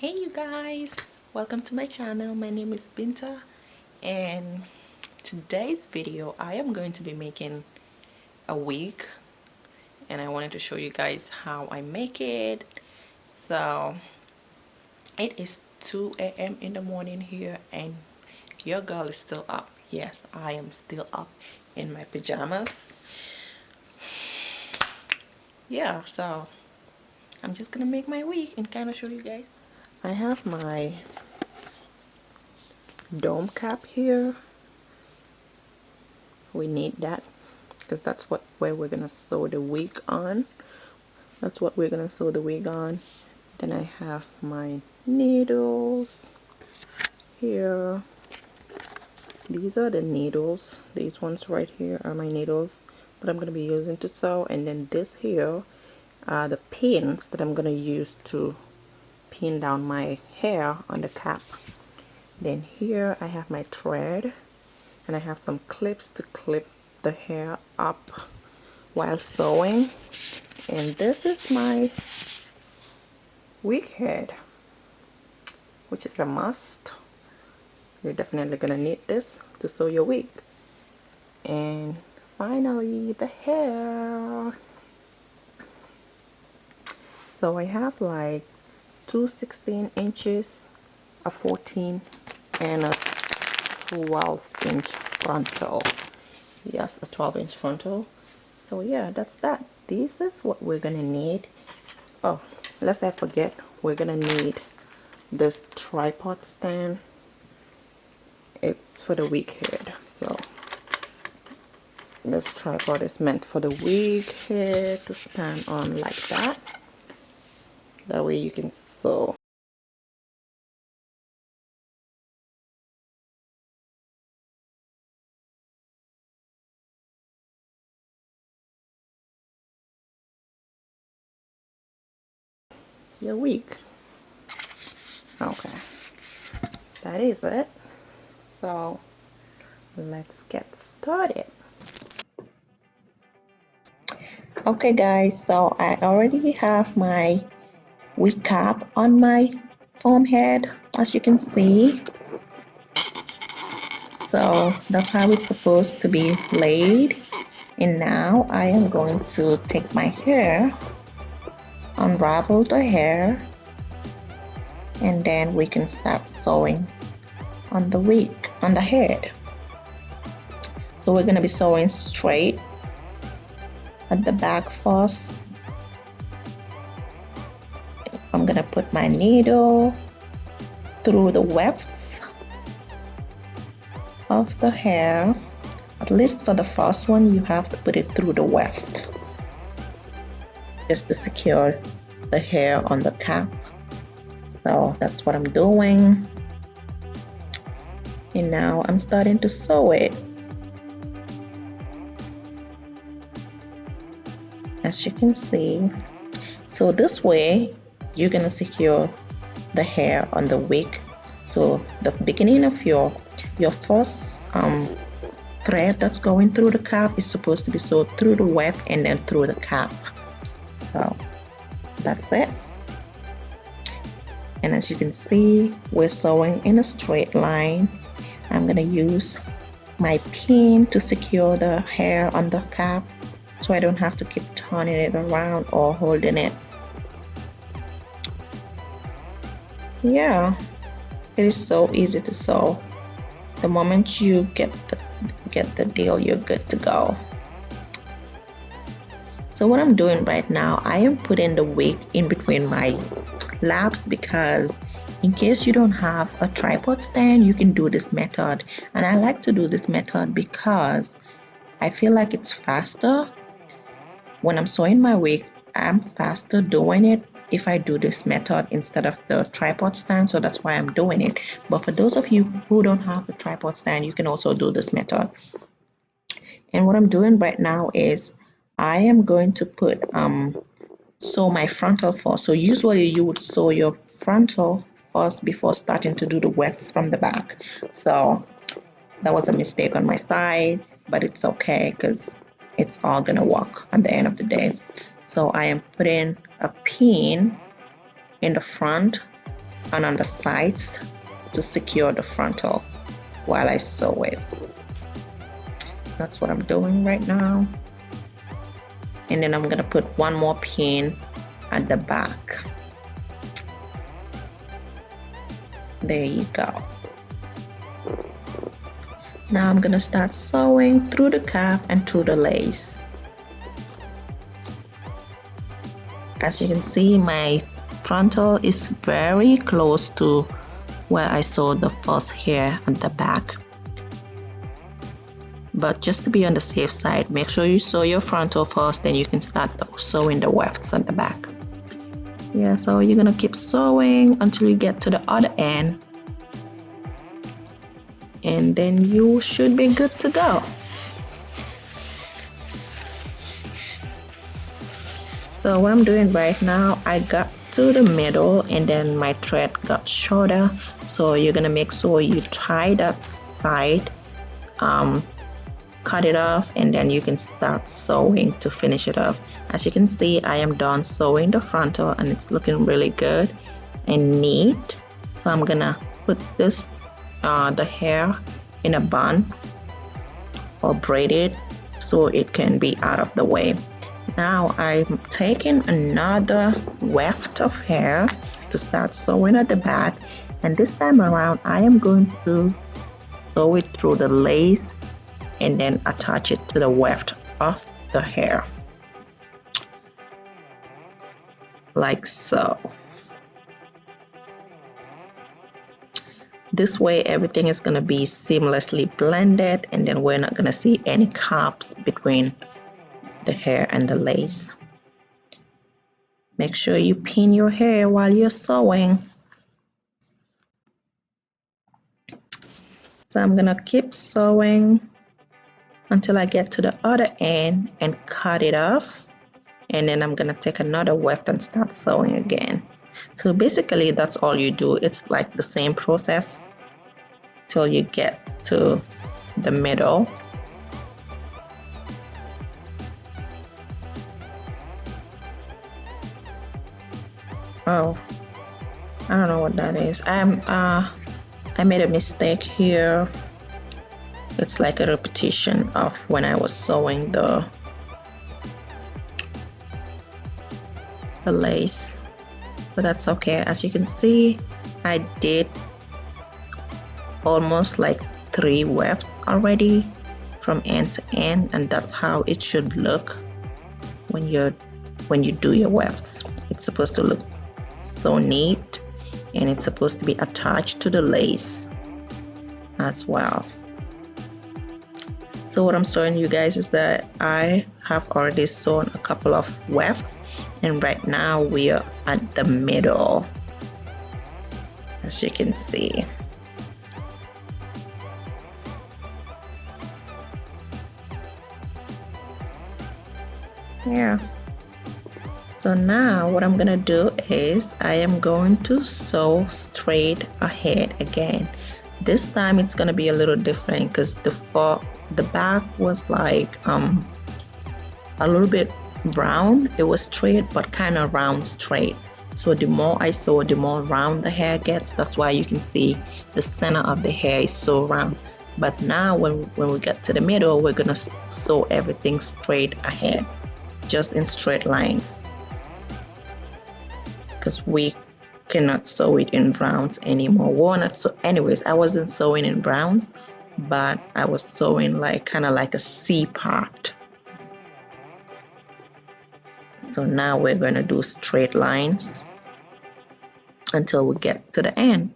Hey you guys, welcome to my channel. My name is Binta, and today's video I am going to be making a wig, and I wanted to show you guys how I make it. So it is 2 a.m. in the morning here, and your girl is still up. Yes, I am still up in my pajamas. Yeah, so I'm just gonna make my wig and kind of show you guys. I have my dome cap here. We need that because that's where we're gonna sew the wig on. That's what we're gonna sew the wig on. Then I have my needles here. These are the needles. These ones right here are my needles that I'm gonna be using to sew. And then this here are the pins that I'm gonna use to pin down my hair on the cap. Then here I have my thread, and I have some clips to clip the hair up while sewing. And this is my wig head, which is a must. You're definitely gonna need this to sew your wig. And finally the hair. So I have like two 16 inches, a 14, and a 12-inch frontal. Yes, a 12-inch frontal. So yeah, that's that. This is what we're gonna need. Oh, lest I forget, we're gonna need this tripod stand. It's for the wig head. So this tripod is meant for the wig head to stand on like that. That way you can sew. Your wig. Okay, that is it. So let's get started. Okay guys, so I already have my wig cap on my foam head, as you can see. So that's how it's supposed to be laid. And now I am going to take my hair, unravel the hair, and then we can start sewing on the wig, on the head. So we're going to be sewing straight at the back first. I'm going to put my needle through the wefts of the hair. At least for the first one, you have to put it through the weft just to secure the hair on the cap. So that's what I'm doing. And now I'm starting to sew it. As you can see. So this way, you're gonna secure the hair on the wig. So the beginning of your first thread that's going through the cap is supposed to be sewed through the weft and then through the cap. So that's it. And as you can see, we're sewing in a straight line. I'm gonna use my pin to secure the hair on the cap so I don't have to keep turning it around or holding it. Yeah, it is so easy to sew. The moment you get the deal, you're good to go. So what I'm doing right now, I am putting the wig in between my laps because in case you don't have a tripod stand, you can do this method. And I like to do this method because I feel like it's faster. When I'm sewing my wig, I'm faster doing it if I do this method instead of the tripod stand, so that's why I'm doing it. But for those of you who don't have a tripod stand, you can also do this method. And what I'm doing right now is I am going to put sew my frontal first. So usually you would sew your frontal first before starting to do the wefts from the back. So that was a mistake on my side, but it's okay because it's all gonna work at the end of the day. So I am putting a pin in the front and on the sides to secure the frontal while I sew it. That's what I'm doing right now. And then I'm gonna put one more pin at the back. There you go. Now I'm gonna start sewing through the cap and through the lace. As you can see, my frontal is very close to where I sewed the first hair at the back. But just to be on the safe side, make sure you sew your frontal first, then you can start sewing the wefts at the back. Yeah, so you're gonna keep sewing until you get to the other end, and then you should be good to go. So what I'm doing right now, I got to the middle and then my thread got shorter, so you're gonna make sure you tie that side, cut it off, and then you can start sewing to finish it off. As you can see, I am done sewing the frontal and it's looking really good and neat. So I'm gonna put this the hair in a bun or braid it so it can be out of the way. Now I'm taking another weft of hair to start sewing at the back, and this time around I am going to sew it through the lace and then attach it to the weft of the hair, like so. This way everything is going to be seamlessly blended, and then we're not going to see any gaps between the hair and the lace. Make sure you pin your hair while you're sewing. So I'm going to keep sewing until I get to the other end and cut it off, and then I'm gonna take another weft and start sewing again. So basically that's all you do. It's like the same process till you get to the middle. Oh, I don't know what that is. I made a mistake here. It's like a repetition of when I was sewing the lace, but that's okay. As you can see, I did almost like 3 wefts already from end to end, and that's how it should look when you do your wefts. It's supposed to look so neat, and it's supposed to be attached to the lace as well. So what I'm showing you guys is that I have already sewn a couple of wefts, and right now we are at the middle, as you can see. Yeah. So now what I'm gonna do is I am going to sew straight ahead again. This time it's gonna be a little different because the back was like a little bit round. It was straight but kind of round straight. So the more I sew, the more round the hair gets. That's why you can see the center of the hair is so round. But now when we get to the middle, we're gonna sew everything straight ahead, just in straight lines, because we cannot sew it in rounds anymore. Anyways, I wasn't sewing in rounds, but I was sewing like kind of like a C part. So now we're going to do straight lines until we get to the end.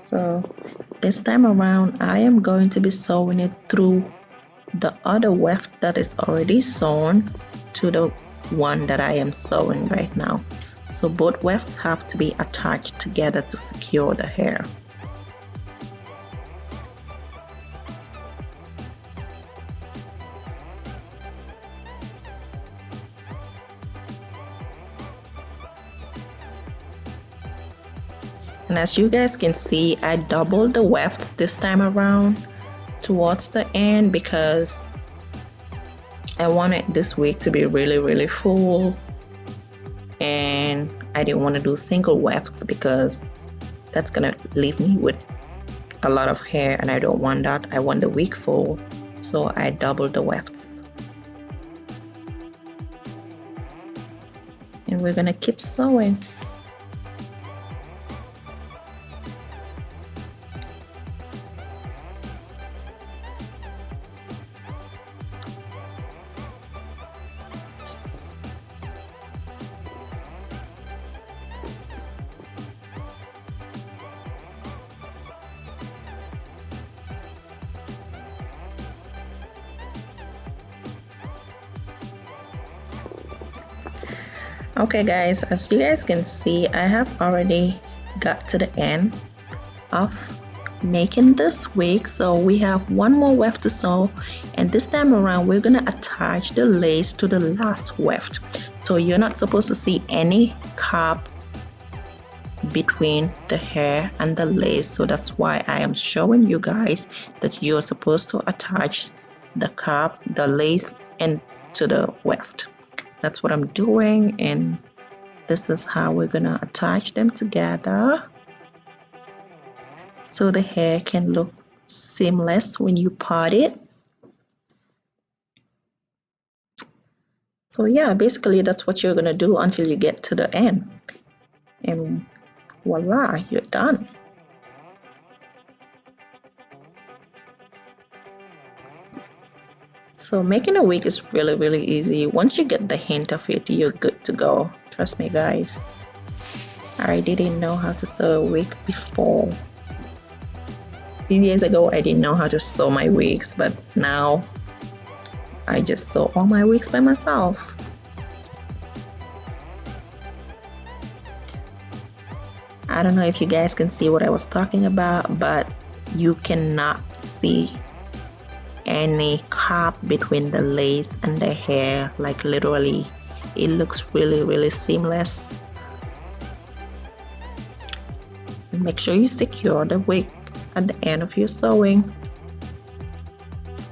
So this time around, I am going to be sewing it through the other weft that is already sewn to the one that I am sewing right now. So both wefts have to be attached together to secure the hair. And as you guys can see, I doubled the wefts this time around towards the end because I wanted this wig to be really full, and I didn't want to do single wefts because that's gonna leave me with a lot of hair, and I don't want that. I want the wig full, so I doubled the wefts. And we're gonna keep sewing. Okay guys, as you guys can see, I have already got to the end of making this wig, so we have one more weft to sew, and this time around we're gonna attach the lace to the last weft. So you're not supposed to see any cap between the hair and the lace, so that's why I am showing you guys that you're supposed to attach the cap, the lace, and to the weft. That's what I'm doing, and this is how we're gonna attach them together so the hair can look seamless when you part it. So yeah, basically that's what you're gonna do until you get to the end, and voila, you're done. So making a wig is really easy. Once you get the hint of it, you're good to go. Trust me guys. I didn't know how to sew a wig before. A few years ago I didn't know how to sew my wigs, but now I just sew all my wigs by myself. I don't know if you guys can see what I was talking about, but you cannot see any cap between the lace and the hair. Like literally, it looks really seamless. And make sure you secure the wig at the end of your sewing.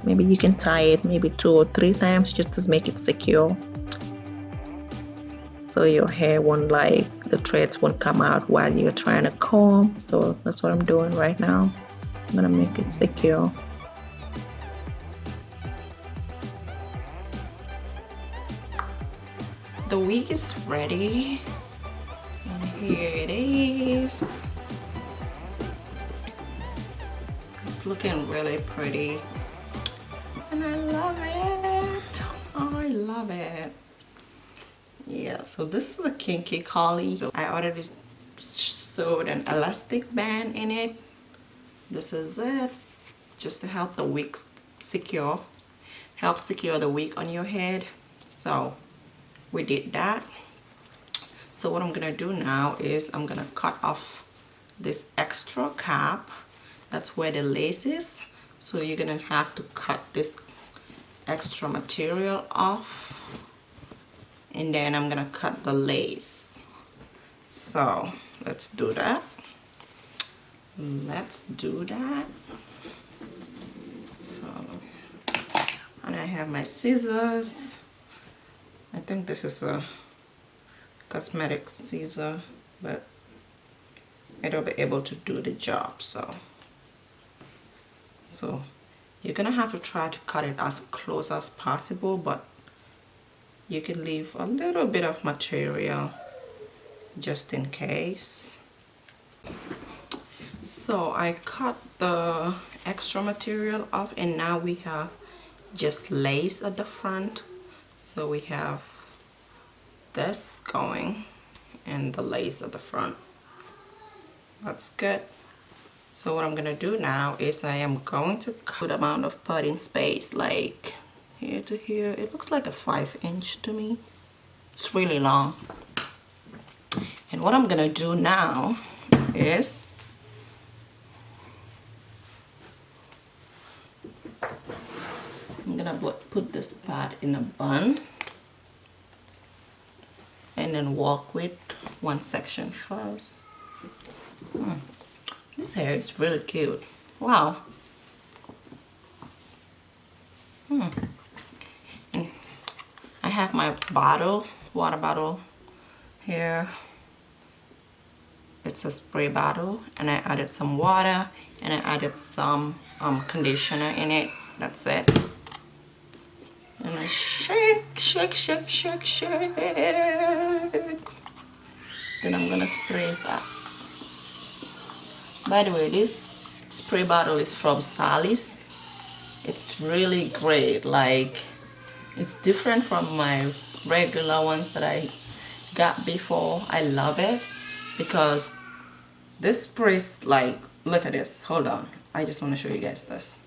Maybe you can tie it maybe 2 or 3 times just to make it secure, so your hair won't, like, the threads won't come out while you're trying to comb. So that's what I'm doing right now. I'm gonna make it secure. The wig is ready, and here it is. It's looking really pretty, and I love it. I love it. Yeah, so this is a kinky collie. I already sewed an elastic band in it. This is it, just to help the wig secure, help secure the wig on your head. So we did that. So what I'm gonna do now is I'm gonna cut off this extra cap. That's where the lace is. So you're gonna have to cut this extra material off, and then I'm gonna cut the lace. So let's do that. So, and I have my scissors. I think this is a cosmetic scissor, but it'll be able to do the job. So you're gonna have to try to cut it as close as possible, but you can leave a little bit of material just in case. So I cut the extra material off, and now we have just lace at the front. So we have this going and the lace at the front. That's good. So what I'm gonna do now is I am going to cut the amount of parting space, like here to here. It looks like a 5-inch to me. It's really long. And what I'm gonna do now is I'm gonna put this part in a bun and then walk with one section first. This hair is really cute. Wow. And I have my bottle, water bottle here. It's a spray bottle, and I added some water, and I added some conditioner in it. That's it. And I shake, shake, shake, shake, shake. Then I'm gonna spray that. By the way, this spray bottle is from Sally's. It's really great. Like, it's different from my regular ones that I got before. I love it because this sprays, like, look at this. Hold on. I just want to show you guys this.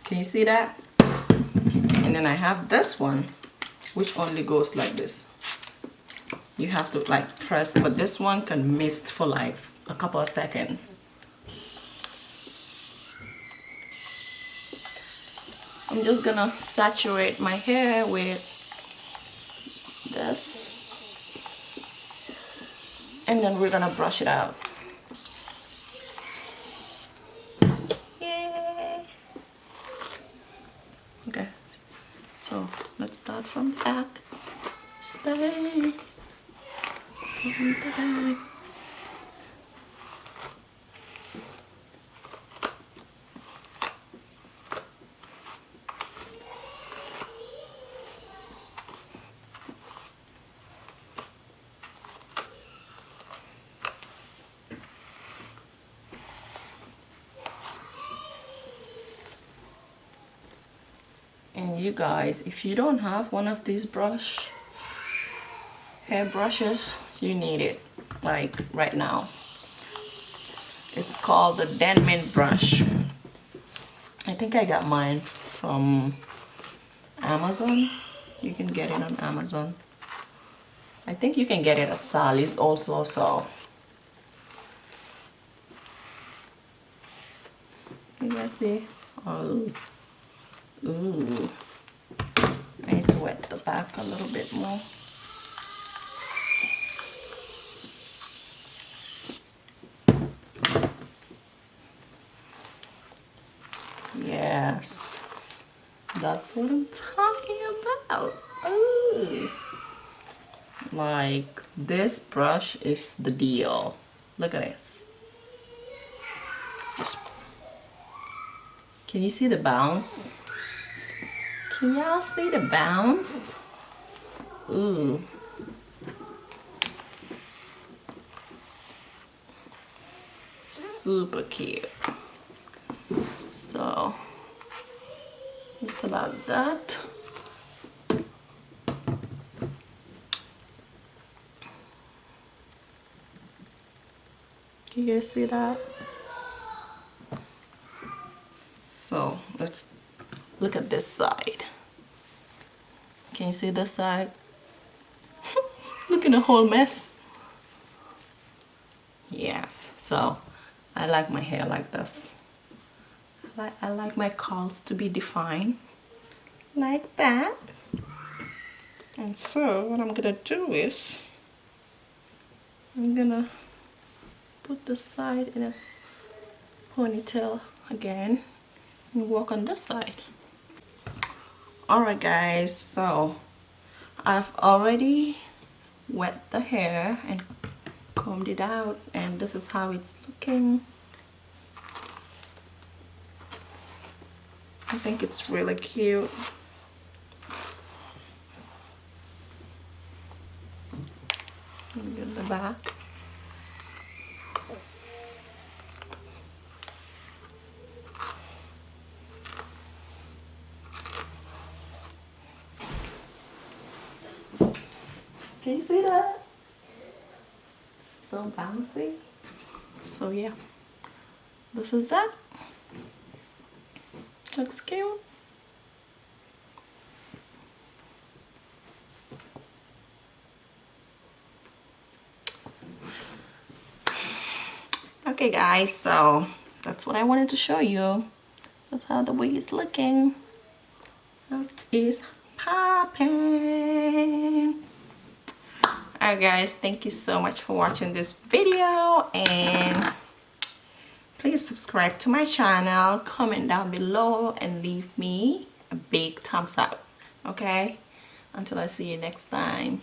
Can you see that? And then I have this one, which only goes like this. You have to like press, but this one can mist for like a couple of seconds. I'm just gonna saturate my hair with this, and then we're gonna brush it out. Yay! Okay, so let's start from the back. Stay from the back. And you guys, if you don't have one of these hair brushes, you need it, like right now. It's called the Denman brush. I think I got mine from Amazon. You can get it on Amazon. I think you can get it at Sally's also, so you guys see? Oh. Ooh, I need to wet the back a little bit more. Yes, that's what I'm talking about. Ooh. Like, this brush is the deal. Look at this. It's just... Can you see the bounce? Can y'all see the bounce? Ooh. Super cute. So, it's about that. Can you guys see that? So, let's look at this side. Can you see this side? Look at the whole mess. Yes, so I like my hair like this. I like my curls to be defined like that. And so what I'm gonna do is I'm gonna put the side in a ponytail again and work on this side. Alright guys, so I've already wet the hair and combed it out, and this is how it's looking. I think it's really cute. Get the back. Can you see that? So bouncy. So yeah, this is that. Looks cute. Okay guys, so that's what I wanted to show you. That's how the wig is looking. It is popping. Alright guys, thank you so much for watching this video, and please subscribe to my channel, comment down below, and leave me a big thumbs up. Okay, until I see you next time.